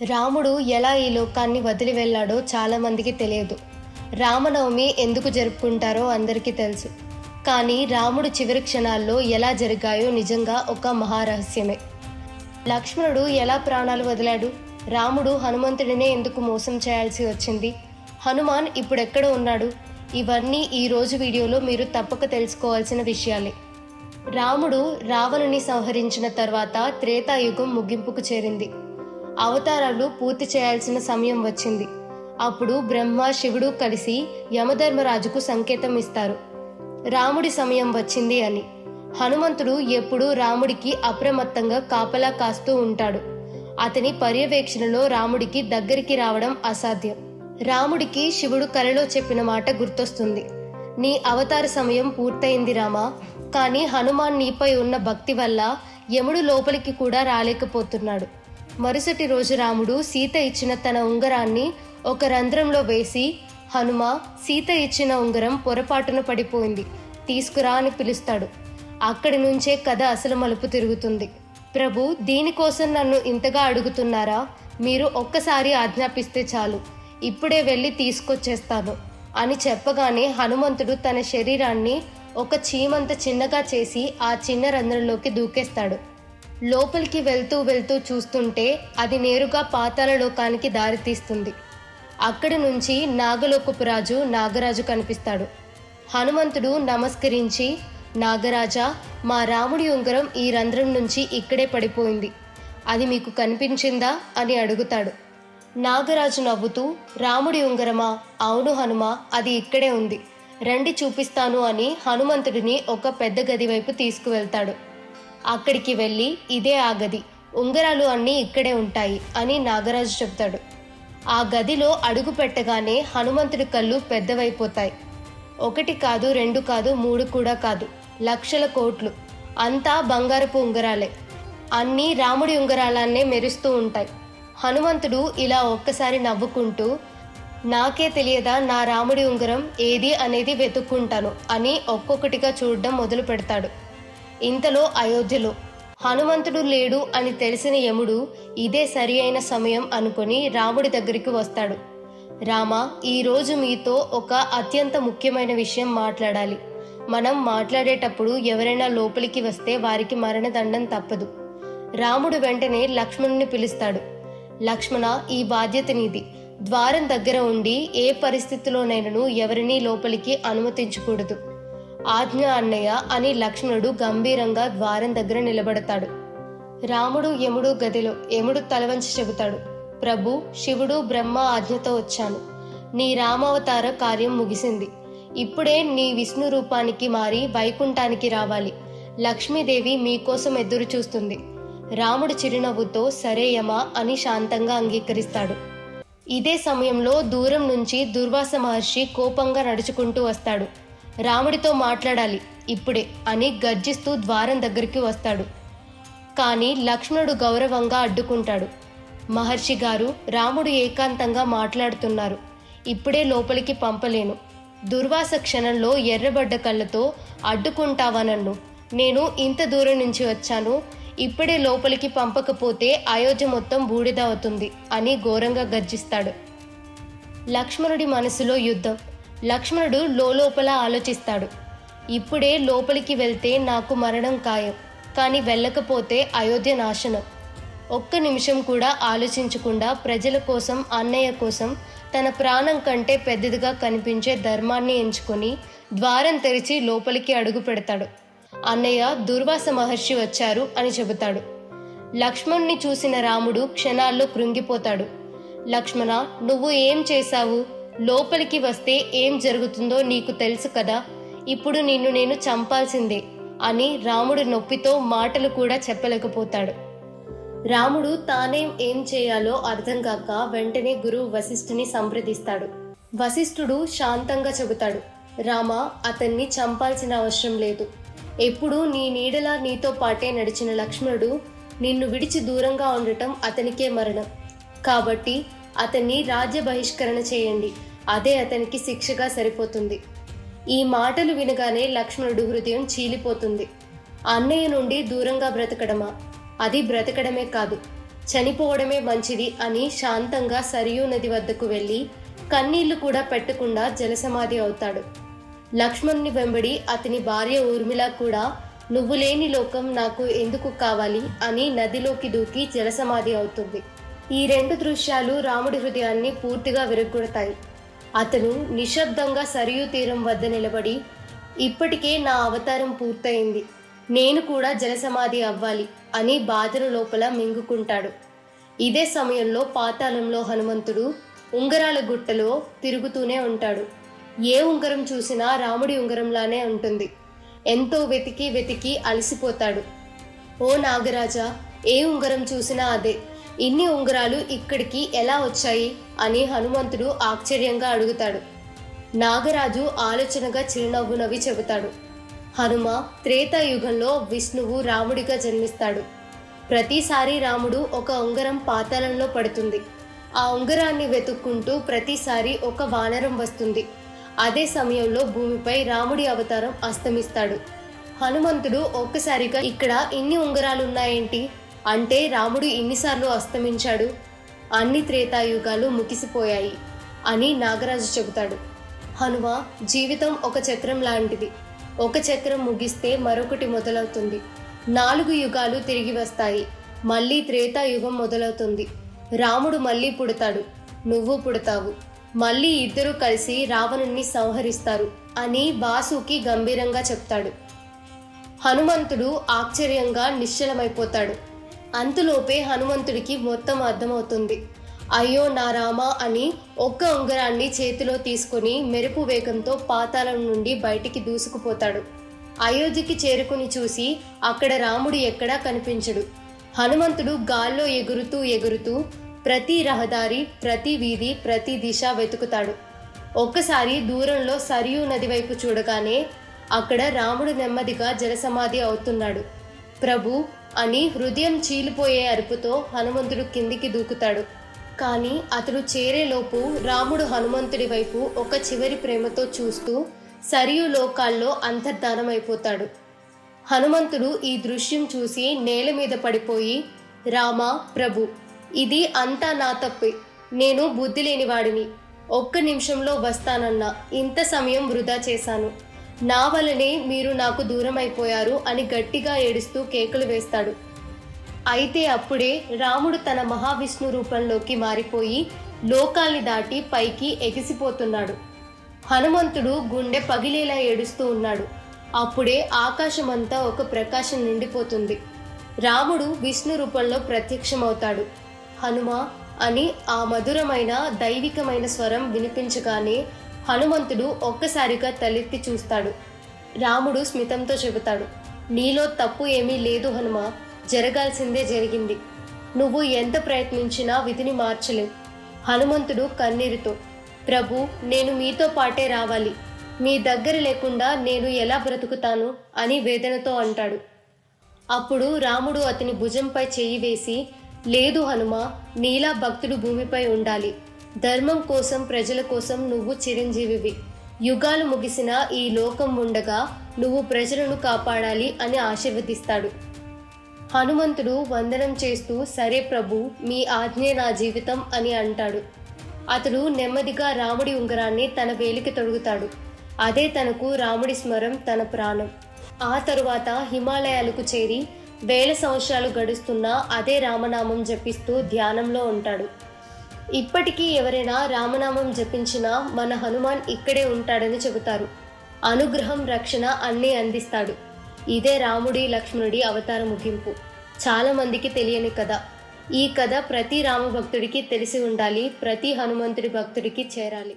రాముడు ఎలా ఈ లోకాన్ని వదిలి వెళ్ళాడో చాలామందికి తెలియదు. రామనవమి ఎందుకు జరుపుకుంటారో అందరికీ తెలుసు. కానీ రాముడు చివరి క్షణాల్లో ఎలా జరిగాయో నిజంగా ఒక మహారహస్యమే. లక్ష్మణుడు ఎలా ప్రాణాలు వదిలాడు? రాముడు హనుమంతుడినే ఎందుకు మోసం చేయాల్సి వచ్చింది? హనుమాన్ ఇప్పుడెక్కడ ఉన్నాడు? ఇవన్నీ ఈరోజు వీడియోలో మీరు తప్పక తెలుసుకోవాల్సిన విషయాలే. రాముడు రావణుని సంహరించిన తర్వాత త్రేతాయుగం ముగింపుకు చేరింది. అవతారాలు పూర్తి చేయాల్సిన సమయం వచ్చింది. అప్పుడు బ్రహ్మ శివుడు కలిసి యమధర్మరాజుకు సంకేతం ఇస్తారు, రాముడి సమయం వచ్చింది అని. హనుమంతుడు ఎప్పుడూ రాముడికి అప్రమత్తంగా కాపలా కాస్తూ ఉంటాడు. అతని పర్యవేక్షణలో రాముడికి దగ్గరికి రావడం అసాధ్యం. రాముడికి శివుడు కలలో చెప్పిన మాట గుర్తొస్తుంది, నీ అవతార సమయం పూర్తయింది రామా. కానీ హనుమాన్ నీపై ఉన్న భక్తి వల్ల యముడు లోపలికి కూడా రాలేకపోతున్నాడు. మరుసటి రోజు రాముడు సీత ఇచ్చిన తన ఉంగరాన్ని ఒక రంధ్రంలో వేసి, హనుమ, సీత ఇచ్చిన ఉంగరం పొరపాటున పడిపోయింది, తీసుకురా అని పిలుస్తాడు. అక్కడి నుంచే కథ అసలు మలుపు తిరుగుతుంది. ప్రభు, దీనికోసం నన్ను ఇంతగా అడుగుతున్నారా? మీరు ఒక్కసారి ఆజ్ఞాపిస్తే చాలు, ఇప్పుడే వెళ్ళి తీసుకొచ్చేస్తాను అని చెప్పగానే హనుమంతుడు తన శరీరాన్ని ఒక చీమంత చిన్నగా చేసి ఆ చిన్న రంధ్రంలోకి దూకేస్తాడు. లోపలికి వెళ్తూ వెళ్తూ చూస్తుంటే అది నేరుగా పాతాళ లోకానికి దారితీస్తుంది. అక్కడి నుంచి నాగలోకపు రాజు నాగరాజు కనిపిస్తాడు. హనుమంతుడు నమస్కరించి, నాగరాజా, మా రాముడి ఉంగరం ఈ రంధ్రం నుంచి ఇక్కడే పడిపోయింది, అది మీకు కనిపించిందా అని అడుగుతాడు. నాగరాజు నవ్వుతూ, రాముడి ఉంగరమా? అవును హనుమ, అది ఇక్కడే ఉంది, రండి చూపిస్తాను అని హనుమంతుడిని ఒక పెద్ద గది వైపు తీసుకువెళ్తాడు. అక్కడికి వెళ్ళి, ఇదే ఆ గది, ఉంగరాలు అన్నీ ఇక్కడే ఉంటాయి అని నాగరాజు చెప్తాడు. ఆ గదిలో అడుగు పెట్టగానే హనుమంతుడి కళ్ళు పెద్దవైపోతాయి. ఒకటి కాదు, రెండు కాదు, మూడు కూడా కాదు, లక్షల కోట్లు, అంతా బంగారపు ఉంగరాలే. అన్నీ రాముడి ఉంగరాలనే మెరుస్తూ ఉంటాయి. హనుమంతుడు ఇలా ఒక్కసారి నవ్వుకుంటూ, నాకే తెలియదా నా రాముడి ఉంగరం ఏది అనేది వెతుక్కుంటాను అని ఒక్కొక్కటిగా చూడడం మొదలు పెడతాడు. ఇంతలో అయోధ్యలో హనుమంతుడు లేడు అని తెలిసిన యముడు ఇదే సరి అయిన సమయం అనుకొని రాముడి దగ్గరికి వస్తాడు. రామ, ఈరోజు మీతో ఒక అత్యంత ముఖ్యమైన విషయం మాట్లాడాలి. మనం మాట్లాడేటప్పుడు ఎవరైనా లోపలికి వస్తే వారికి మరణదండం తప్పదు. రాముడు వెంటనే లక్ష్మణుని పిలుస్తాడు. లక్ష్మణ, ఈ బాధ్యత నీది. ద్వారం దగ్గర ఉండి ఏ పరిస్థితిలోనైనాను ఎవరినీ లోపలికి అనుమతించకూడదు. ఆజ్ఞ అన్నయ్య అని లక్ష్మణుడు గంభీరంగా ద్వారం దగ్గర నిలబడతాడు. రాముడు యముడు గదిలో. యముడు తలవంచి చెబుతాడు, ప్రభు, శివుడు బ్రహ్మ ఆజ్ఞతో వచ్చాను. నీ రామావతార కార్యం ముగిసింది. ఇప్పుడే నీ విష్ణు రూపానికి మారి వైకుంఠానికి రావాలి. లక్ష్మీదేవి మీకోసం ఎదురు చూస్తుంది. రాముడు చిరునవ్వుతో సరే యమా అని శాంతంగా అంగీకరిస్తాడు. ఇదే సమయంలో దూరం నుంచి దుర్వాస మహర్షి కోపంగా నడుచుకుంటూ వస్తాడు. రాముడితో మాట్లాడాలి ఇప్పుడే అని గర్జిస్తూ ద్వారం దగ్గరికి వస్తాడు. కానీ లక్ష్మణుడు గౌరవంగా అడ్డుకుంటాడు. మహర్షి గారు, రాముడు ఏకాంతంగా మాట్లాడుతున్నారు, ఇప్పుడే లోపలికి పంపలేను. దుర్వాస క్షణంలో ఎర్రబడ్డ కళ్ళతో, అడ్డుకుంటావా నన్ను? నేను ఇంత దూరం నుంచి వచ్చాను, ఇప్పుడే లోపలికి పంపకపోతే అయోధ్య మొత్తం బూడిద అవుతుంది అని ఘోరంగా గర్జిస్తాడు. లక్ష్మణుడి మనసులో యుద్ధం. లక్ష్మణుడు లోపల ఆలోచిస్తాడు, ఇప్పుడే లోపలికి వెళ్తే నాకు మరణం ఖాయం, కానీ వెళ్ళకపోతే అయోధ్య నాశనం. ఒక్క నిమిషం కూడా ఆలోచించకుండా ప్రజల కోసం, అన్నయ్య కోసం తన ప్రాణం కంటే పెద్దదిగా కనిపించే ధర్మాన్ని ఎంచుకొని ద్వారం తెరిచి లోపలికి అడుగు పెడతాడు. అన్నయ్య, దుర్వాస మహర్షి వచ్చారు అని చెబుతాడు. లక్ష్మణుని చూసిన రాముడు క్షణాల్లో కృంగిపోతాడు. లక్ష్మణ, నువ్వు ఏం చేశావు? లోపలికి వస్తే ఏం జరుగుతుందో నీకు తెలుసు కదా, ఇప్పుడు నిన్ను నేను చంపాల్సిందే అని రాముడు నొప్పితో మాటలు కూడా చెప్పలేకపోతాడు. రాముడు తానేం ఏం చేయాలో అర్థం కాక వెంటనే గురువు వశిష్ఠుని సంప్రదిస్తాడు. వశిష్ఠుడు శాంతంగా చెబుతాడు, రామ, అతన్ని చంపాల్సిన అవసరం లేదు. ఎప్పుడూ నీ నీడలా నీతో పాటే నడిచిన లక్ష్మణుడు నిన్ను విడిచి దూరంగా ఉండటం అతనికే మరణం. కాబట్టి అతన్ని రాజ్య బహిష్కరణ చేయండి, అదే అతనికి శిక్షగా సరిపోతుంది. ఈ మాటలు వినగానే లక్ష్మణుడు హృదయం చీలిపోతుంది. అన్నయ్య నుండి దూరంగా బ్రతకడమా? అది బ్రతకడమే కాదు, చనిపోవడమే మంచిది అని శాంతంగా సరియూ నది వద్దకు వెళ్ళి కన్నీళ్లు కూడా పెట్టకుండా జలసమాధి అవుతాడు. లక్ష్మణుని వెంబడి అతని భార్య ఊర్మిళ కూడా నువ్వు లేని లోకం నాకు ఎందుకు కావాలి అని నదిలోకి దూకి జలసమాధి అవుతుంది. ఈ రెండు దృశ్యాలు రాముడి హృదయాన్ని పూర్తిగా విరగ్గొడతాయి. అతను నిశ్శబ్దంగా సరియూ తీరం వద్ద నిలబడి, ఇప్పటికే నా అవతారం పూర్తయింది, నేను కూడా జలసమాధి అవ్వాలి అని బాధను లోపల మింగుకుంటాడు. ఇదే సమయంలో పాతాళంలో హనుమంతుడు ఉంగరాల గుట్టలో తిరుగుతూనే ఉంటాడు. ఏ ఉంగరం చూసినా రాముడి ఉంగరంలానే ఉంటుంది. ఎంతో వెతికి వెతికి అలసిపోతాడు. ఓ నాగరాజా, ఏ ఉంగరం చూసినా అదే, ఇన్ని ఉంగరాలు ఇక్కడికి ఎలా వచ్చాయి అని హనుమంతుడు ఆశ్చర్యంగా అడుగుతాడు. నాగరాజు ఆలోచనగా చిరునవ్వు నవ్వి చెబుతాడు. హనుమ, త్రేతాయుగంలో విష్ణువు రాముడిగా జన్మిస్తాడు. ప్రతిసారి రాముడు ఒక ఉంగరం పాతాళంలో పడుతుంది. ఆ ఉంగరాన్ని వెతుక్కుంటూ ప్రతిసారి ఒక వానరం వస్తుంది. అదే సమయంలో భూమిపై రాముడి అవతారం అస్తమిస్తాడు. హనుమంతుడు ఒక్కసారిగా ఇక్కడ ఇన్ని ఉంగరాలున్నాయేంటి అంటే రాముడు ఇన్నిసార్లు అస్తమించాడు, అన్ని త్రేతాయుగాలు ముగిసిపోయాయి అని నాగరాజు చెబుతాడు. హనుమ, జీవితం ఒక చక్రం లాంటిది. ఒక చక్రం ముగిస్తే మరొకటి మొదలవుతుంది. 4 యుగాలు తిరిగి వస్తాయి. మళ్ళీ త్రేతాయుగం మొదలవుతుంది. రాముడు మళ్ళీ పుడతాడు, నువ్వు పుడతావు. మళ్ళీ ఇద్దరూ కలిసి రావణుణ్ణి సంహరిస్తారు అని వాసుకి గంభీరంగా చెప్తాడు. హనుమంతుడు ఆశ్చర్యంగా నిశ్చలమైపోతాడు. అంతలోపే హనుమంతుడికి మొత్తం అర్థమవుతుంది. అయ్యో నా రామా అని ఒక్క ఉంగరాన్ని చేతిలో తీసుకుని మెరుపు వేగంతో పాతాళం నుండి బయటికి దూసుకుపోతాడు. అయోధ్యకి చేరుకుని చూసి అక్కడ రాముడు ఎక్కడా కనిపించడు. హనుమంతుడు గాల్లో ఎగురుతూ ఎగురుతూ ప్రతి రహదారి, ప్రతి వీధి, ప్రతి దిశ వెతుకుతాడు. ఒక్కసారి దూరంలో సరియూ నది వైపు చూడగానే అక్కడ రాముడు నెమ్మదిగా జలసమాధి అవుతున్నాడు. ప్రభు అని హృదయం చీలిపోయే అరుపుతో హనుమంతుడు కిందికి దూకుతాడు. కానీ అతడు చేరేలోపు రాముడు హనుమంతుడి వైపు ఒక చివరి ప్రేమతో చూస్తూ సరియు లోకాల్లో అంతర్ధానమైపోతాడు. హనుమంతుడు ఈ దృశ్యం చూసి నేల మీద పడిపోయి, రామా, ప్రభు, ఇది అంతా నా తప్పే, నేను బుద్ధి లేనివాడిని, ఒక్క నిమిషంలో వస్తానన్నా ఇంత సమయం వృధా చేశాను, నా వలనే మీరు నాకు దూరం అయిపోయారు అని గట్టిగా ఏడుస్తూ కేకలు వేస్తాడు. అయితే అప్పుడే రాముడు తన మహావిష్ణు రూపంలోకి మారిపోయి లోకాల్ని దాటి పైకి ఎగిసిపోతున్నాడు. హనుమంతుడు గుండె పగిలేలా ఏడుస్తూ ఉన్నాడు. అప్పుడే ఆకాశమంతా ఒక ప్రకాశం నిండిపోతుంది. రాముడు విష్ణు రూపంలో ప్రత్యక్షమవుతాడు. హనుమ అని ఆ మధురమైన దైవికమైన స్వరం వినిపించగానే హనుమంతుడు ఒక్కసారిగా తలెత్తి చూస్తాడు. రాముడు స్మితంతో చెబుతాడు, నీలో తప్పు ఏమీ లేదు హనుమ, జరగాల్సిందే జరిగింది. నువ్వు ఎంత ప్రయత్నించినా విధిని మార్చలేవు. హనుమంతుడు కన్నీరుతో, ప్రభు, నేను మీతో పాటే రావాలి, మీ దగ్గర లేకుండా నేను ఎలా బ్రతుకుతాను అని వేదనతో అంటాడు. అప్పుడు రాముడు అతని భుజంపై చెయ్యి వేసి, లేదు హనుమ, నీలా భక్తుడు భూమిపై ఉండాలి. ధర్మం కోసం, ప్రజల కోసం నువ్వు చిరంజీవివి. యుగాలు ముగిసిన ఈ లోకం ఉండగా నువ్వు ప్రజలను కాపాడాలి అని ఆశీర్వదిస్తాడు. హనుమంతుడు వందనం చేస్తూ, సరే ప్రభు, మీ ఆజ్ఞే నా జీవితం అని అంటాడు. అతడు నెమ్మదిగా రాముడి ఉంగరాన్ని తన వేలికి తొడుగుతాడు. అదే తనకు రాముడి స్మరం, తన ప్రాణం. ఆ తరువాత హిమాలయాలకు చేరి 1000 సంవత్సరాలు గడుస్తున్నా అదే రామనామం జపిస్తూ ధ్యానంలో ఉంటాడు. ఇప్పటికీ ఎవరైనా రామనామం జపించినా మన హనుమాన్ ఇక్కడే ఉంటాడని చెబుతారు. అనుగ్రహం, రక్షణ అన్నీ అందిస్తాడు. ఇదే రాముడి, లక్ష్మణుడి అవతార ముగింపు. చాలామందికి తెలియని కథ. ఈ కథ ప్రతి రామభక్తుడికి తెలిసి ఉండాలి, ప్రతి హనుమంతుడి భక్తుడికి చేరాలి.